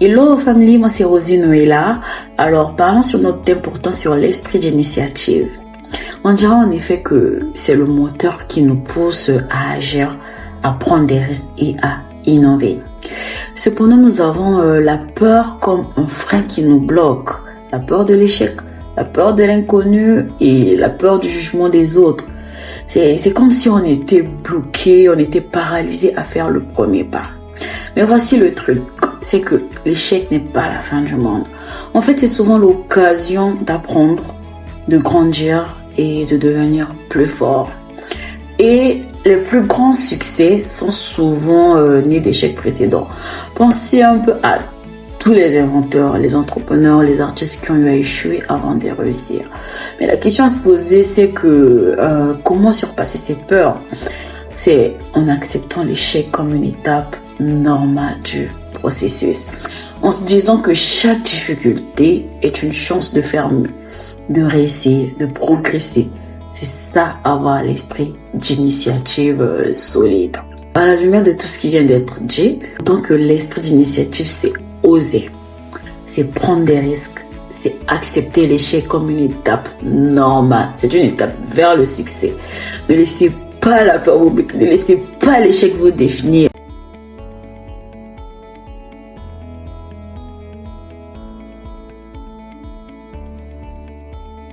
Hello family, moi c'est Rosie Noëlla. Alors parlons sur notre thème portant sur l'esprit d'initiative. On dira en effet que c'est le moteur qui nous pousse à agir, à prendre des risques et à innover. Cependant, nous avons la peur comme un frein qui nous bloque. La peur de l'échec, la peur de l'inconnu et la peur du jugement des autres. C'est comme si on était bloqué, on était paralysé à faire le premier pas. Mais voici le truc, c'est que l'échec n'est pas la fin du monde. En fait, c'est souvent l'occasion d'apprendre, de grandir et de devenir plus fort. Et les plus grands succès sont souvent nés d'échecs précédents. Pensez un peu à tous les inventeurs, les entrepreneurs, les artistes qui ont eu à échouer avant de réussir. Mais la question à se poser, c'est que comment surpasser ces peurs? C'est en acceptant l'échec comme une étape normale du processus. En se disant que chaque difficulté est une chance de faire mieux, de réussir, de progresser. C'est ça, avoir l'esprit d'initiative solide. À la lumière de tout ce qui vient d'être dit, tant que l'esprit d'initiative, c'est oser, c'est prendre des risques, c'est accepter l'échec comme une étape normale. C'est une étape vers le succès. Ne laissez pas la peur vous bloquer, ne laissez pas l'échec vous définir.